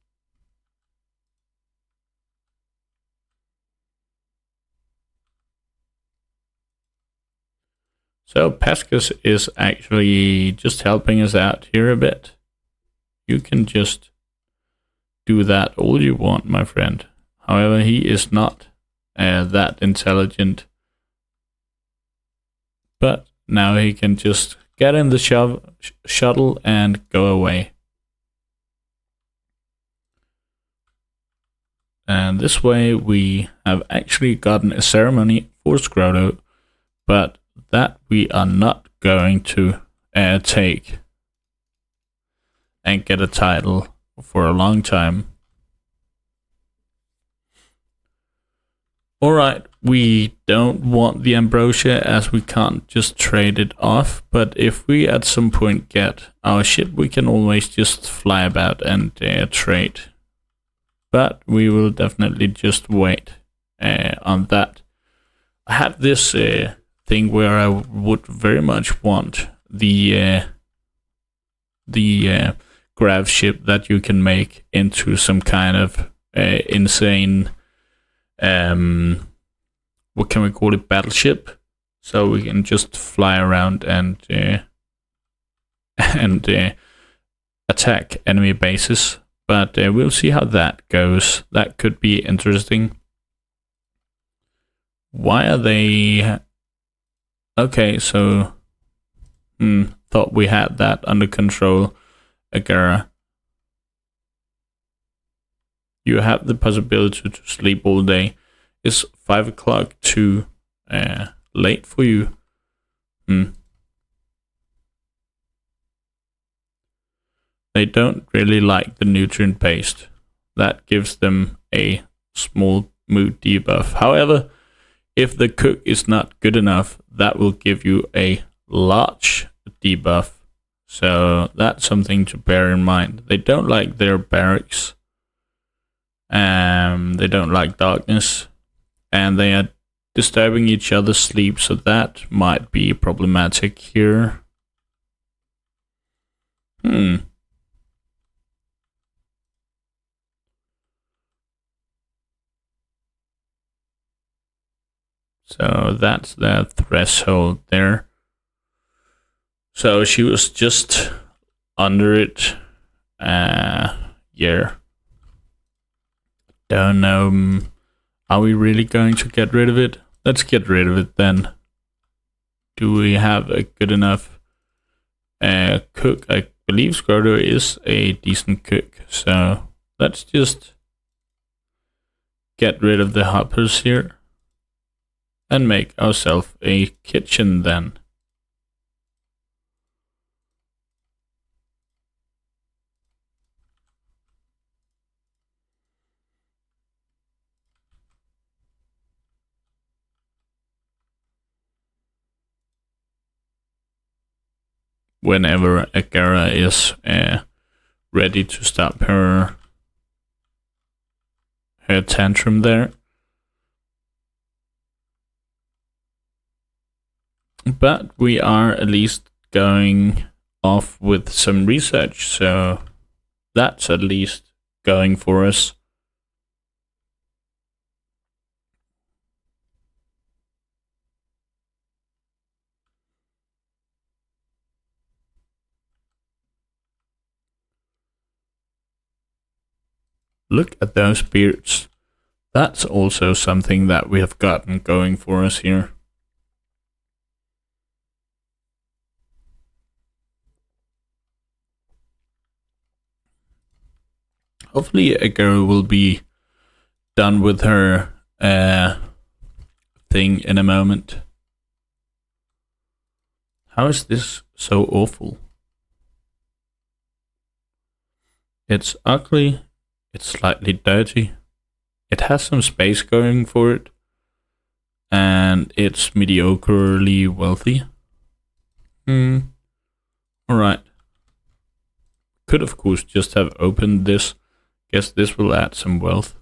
So Pescas is actually just helping us out here a bit. You can just do that all you want, my friend. However, he is not that intelligent. But now he can just get in the shuttle and go away. And this way we have actually gotten a ceremony for Scroto, but that we are not going to take. and get a title for a long time. Alright, we don't want the ambrosia as we can't just trade it off, but if we at some point get our ship, we can always just fly about and trade. But we will definitely just wait on that. I have this thing where I would very much want the grav ship that you can make into some kind of insane what can we call it, battleship, so we can just fly around and attack enemy bases. But we'll see how that goes. That could be interesting. Why are they okay? So thought we had that under control. Agara, you have the possibility to sleep all day. Is 5 o'clock too late for you? They don't really like the nutrient paste. That gives them a small mood debuff. However, if the cook is not good enough, that will give you a large debuff. So that's something to bear in mind. They don't like their barracks. They don't like darkness. And they are disturbing each other's sleep, so that might be problematic here. So that's the threshold there. So she was just under it. Yeah. Don't know. Are we really going to get rid of it? Let's get rid of it then. Do we have a good enough cook? I believe Scroto is a decent cook. So let's just get rid of the hoppers here. And make ourselves a kitchen then. Whenever Agara is ready to stop her tantrum there. But we are at least going off with some research, so that's at least going for us. Look at those beards. That's also something that we have gotten going for us here. Hopefully Agara will be done with her thing in a moment. How is this so awful? It's ugly, it's slightly dirty, it has some space going for it, and it's mediocrely wealthy. Alright. Could of course just have opened this. Guess this will add some wealth.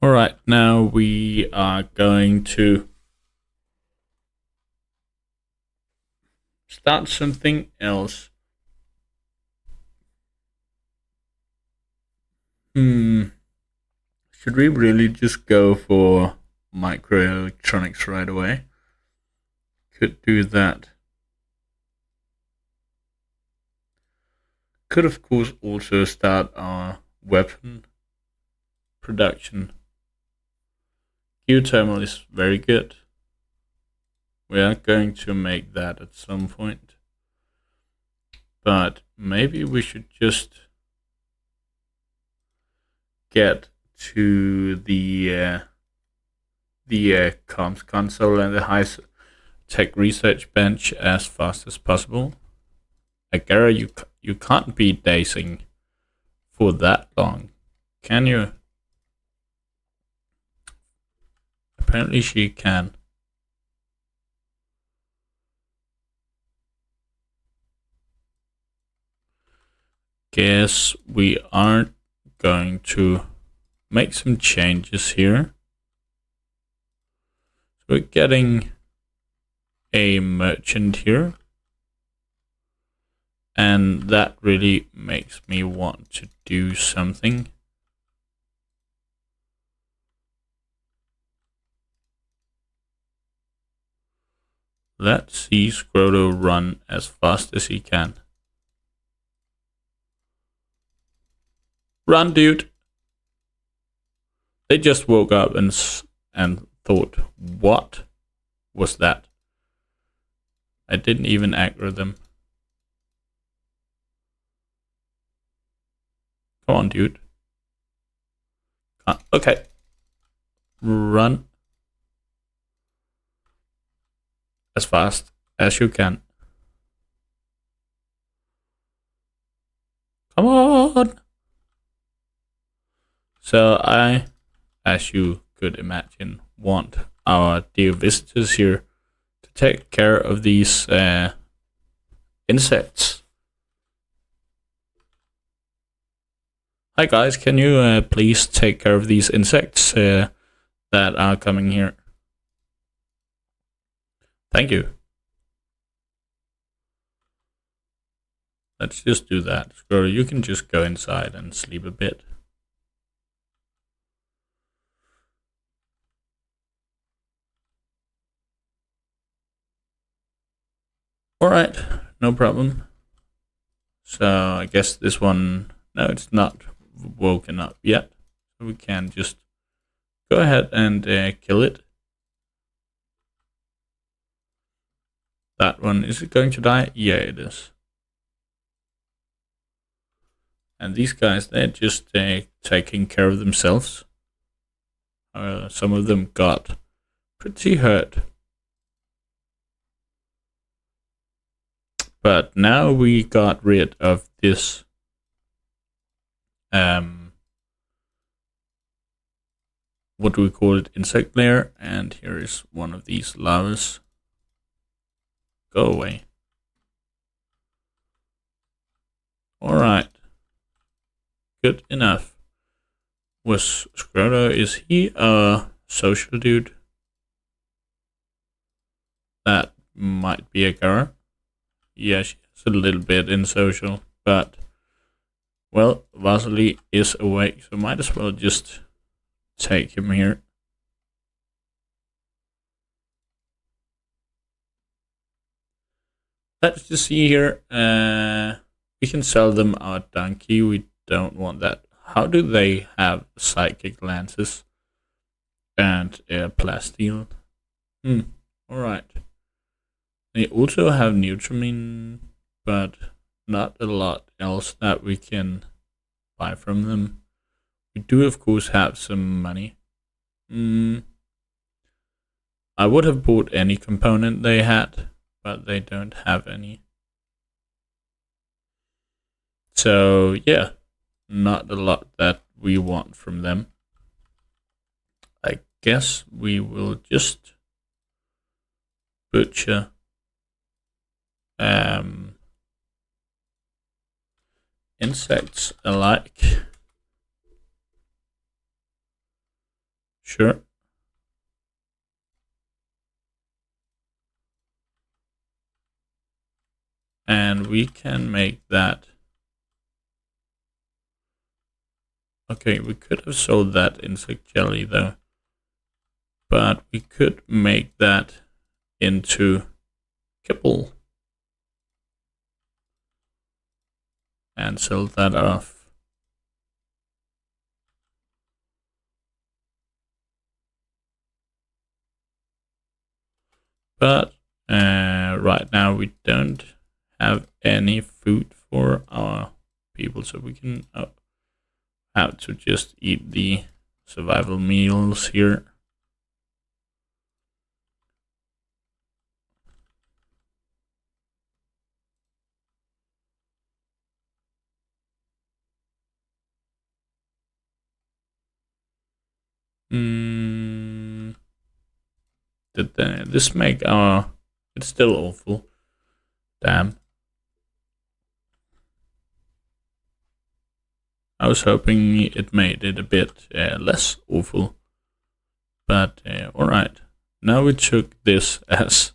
Alright, now we are going to start something else. Should we really just go for microelectronics right away? Could do that. Could of course also start our weapon production. Geothermal is very good. We are going to make that at some point. But maybe we should just get to the the comms console and the high tech research bench as fast as possible. Agara, you can't be dazing for that long, can you? Apparently she can. Guess we aren't going to make some changes here. So we're getting a merchant here. And that really makes me want to do something. Let's see Scroto run as fast as he can. Run, dude! They just woke up and thought, what was that? I didn't even aggro them. Come on, dude. Okay. Run. As fast as you can. Come on! So I, as you could imagine, want our dear visitors here to take care of these insects. Hi guys, can you please take care of these insects that are coming here? Thank you. Let's just do that. Scroto, you can just go inside and sleep a bit. Alright, no problem. So I guess this one, no, it's not woken up yet. So we can just go ahead and kill it. That one, is it going to die? Yeah, it is. And these guys, they're just taking care of themselves. Some of them got pretty hurt. But now we got rid of this what do we call it, insect layer, and here is one of these larvas. Go away. Alright. Good enough. Was Scroto, is he a social dude? That might be a girl. Yeah, she's a little bit in social, but well, Vasily is awake, so might as well just take him here. Let's just see here. We can sell them our donkey. We don't want that. How do they have psychic lances and plasteel? Alright. They also have Nutrimine, but not a lot else that we can buy from them. We do, of course, have some money. I would have bought any component they had, but they don't have any. So, yeah, not a lot that we want from them. I guess we will just butcher insects alike. Sure. And we can make that. Okay, we could have sold that insect jelly though. But we could make that into kibble. And sell that off. But right now we don't have any food for our people, so we can have to just eat the survival meals here. Did this make our... It's still awful. Damn. I was hoping it made it a bit less awful. But alright. Now we took this as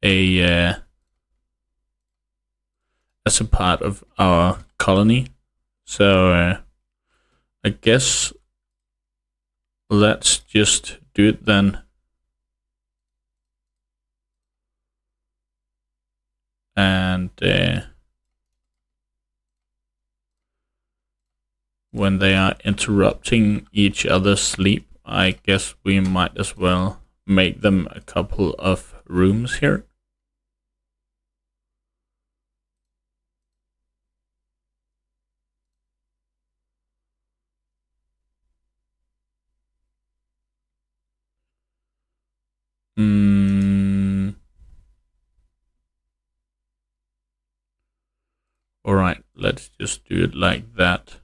a part of our colony. So I guess let's just do it then. And when they are interrupting each other's sleep, I guess we might as well make them a couple of rooms here. Alright, let's just do it like that.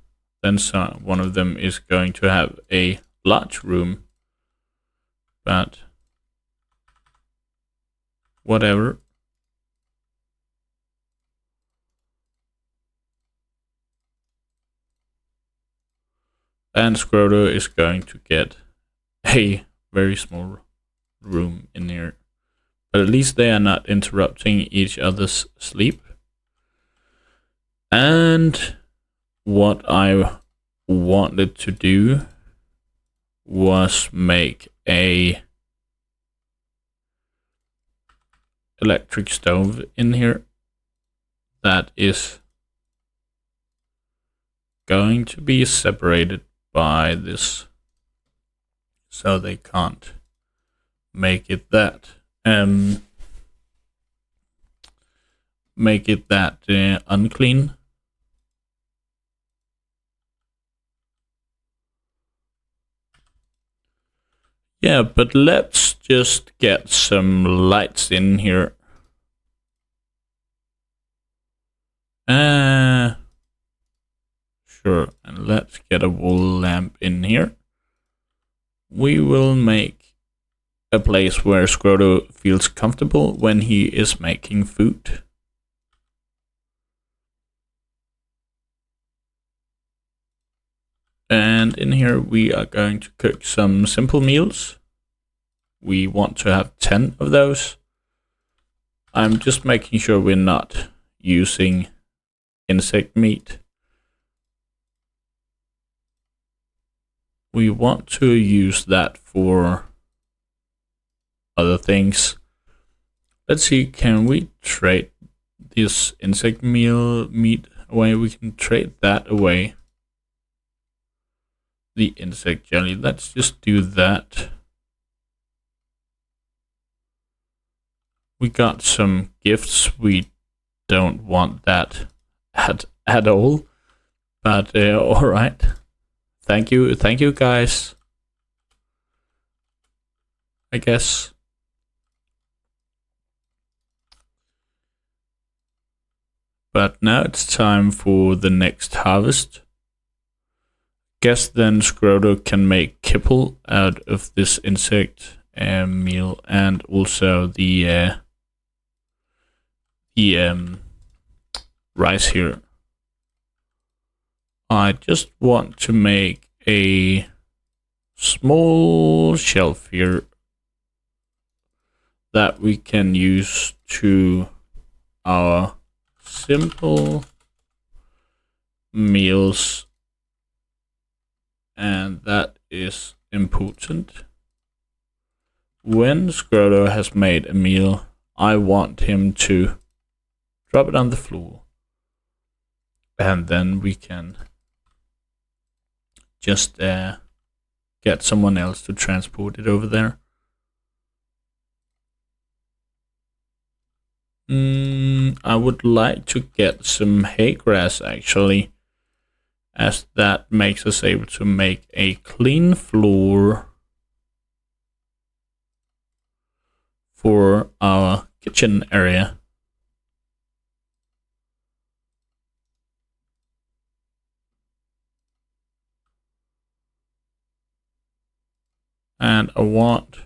Then one of them is going to have a large room. But whatever. And Scroto is going to get a very small room in here. But at least they are not interrupting each other's sleep. And what I wanted to do was make a electric stove in here that is going to be separated by this, so they can't make it that unclean. Yeah, but let's just get some lights in here. Sure, and let's get a wall lamp in here. We will make a place where Scroto feels comfortable when he is making food. And in here we are going to cook some simple meals. We want to have 10 of those. I'm just making sure we're not using insect meat. We want to use that for other things. Let's see, can we trade this insect meat away? We can trade that away. The insect jelly, let's just do that. We got some gifts. We don't want that at all. But alright. Thank you guys. I guess. But now it's time for the next harvest. Guess then Scroto can make kibble out of this insect meal, and also the rice here. I just want to make a small shelf here that we can use to our simple meals, and that is important. When Scroto has made a meal, I want him to drop it on the floor, and then we can just get someone else to transport it over there. I would like to get some hay grass actually, as that makes us able to make a clean floor for our kitchen area. and I want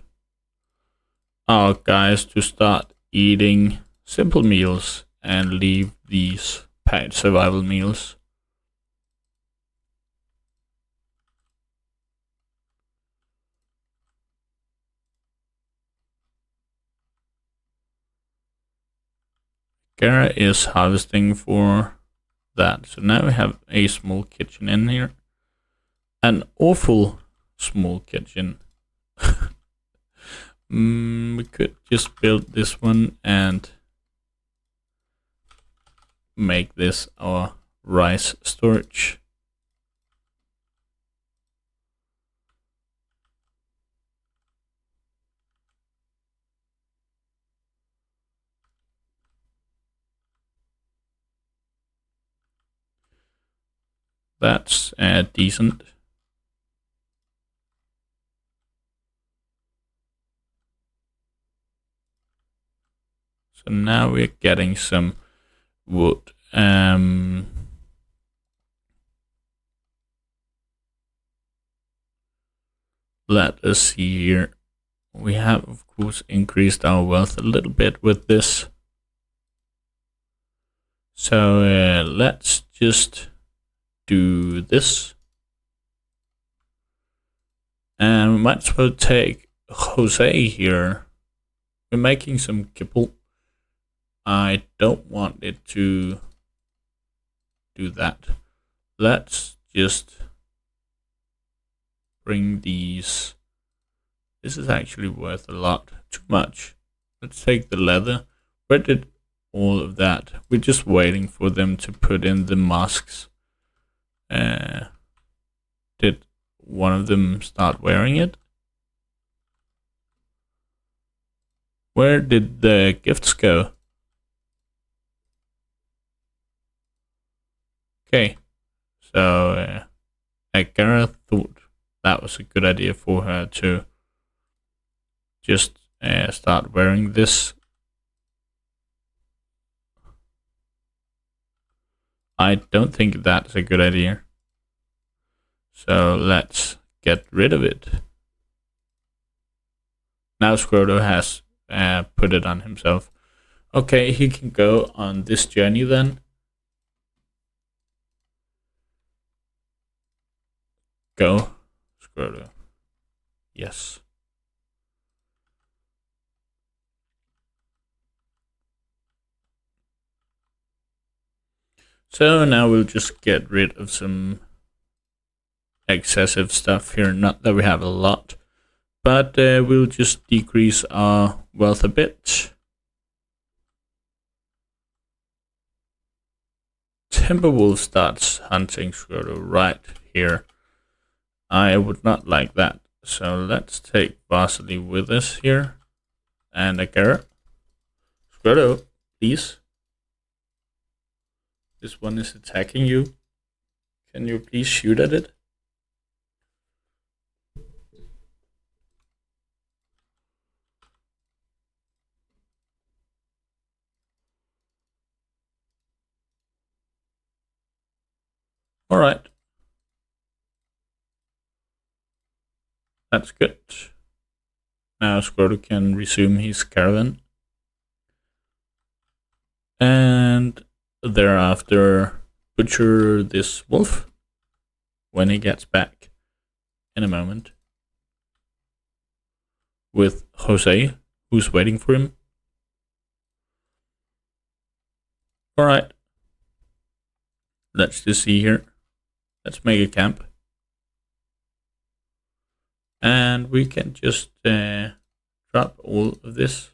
our guys to start eating simple meals and leave these packed survival meals. Gara is harvesting for that. So now we have a small kitchen in here. An awful small kitchen. We could just build this one and make this our rice storage. That's decent. So now we're getting some wood. Let us see here. We have, of course, increased our wealth a little bit with this. So let's just do this. And we might as well take Jose here. We're making some kibble. I don't want it to do that. Let's just bring these. This is actually worth a lot. Too much. Let's take the leather. Where did all of that? We're just waiting for them to put in the masks. Did one of them start wearing it? Where did the gifts go? Okay, so Gara thought that was a good idea for her to just start wearing this. I don't think that's a good idea. So let's get rid of it. Now Scroto has put it on himself. Okay, he can go on this journey then. Go, Scroto. Yes. So now we'll just get rid of some excessive stuff here. Not that we have a lot, but we'll just decrease our wealth a bit. Timberwolf starts hunting Scroto right here. I would not like that. So let's take Vasily with us here. And a carrot. Scroto, please. This one is attacking you. Can you please shoot at it? All right. That's good. Now Scroto can resume his caravan. And thereafter butcher this wolf when he gets back in a moment. With Jose, who's waiting for him. Alright. Let's just see here. Let's make a camp. And we can just drop all of this.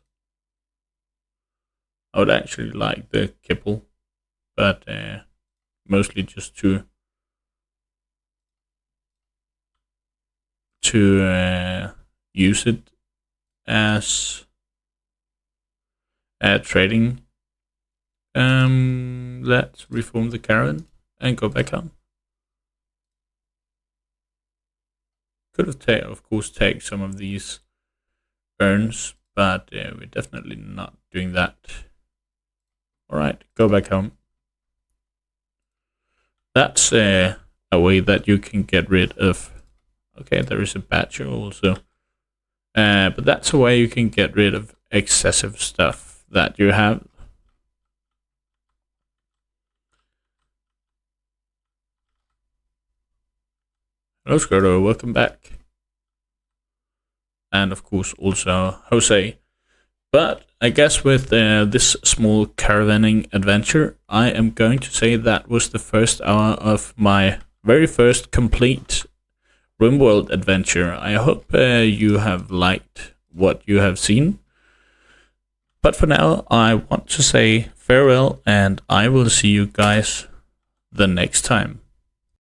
I would actually like the kibble, but mostly just to use it as trading. Let's reform the caravan and go back home. Could have, of course, take some of these urns, but we're definitely not doing that. Alright, go back home. That's a way that you can get rid of... Okay, there is a badger also. But that's a way you can get rid of excessive stuff that you have. Hello Skirdo, welcome back. And of course also Jose. But I guess with this small caravanning adventure, I am going to say that was the first hour of my very first complete RimWorld adventure. I hope you have liked what you have seen. But for now, I want to say farewell, and I will see you guys the next time.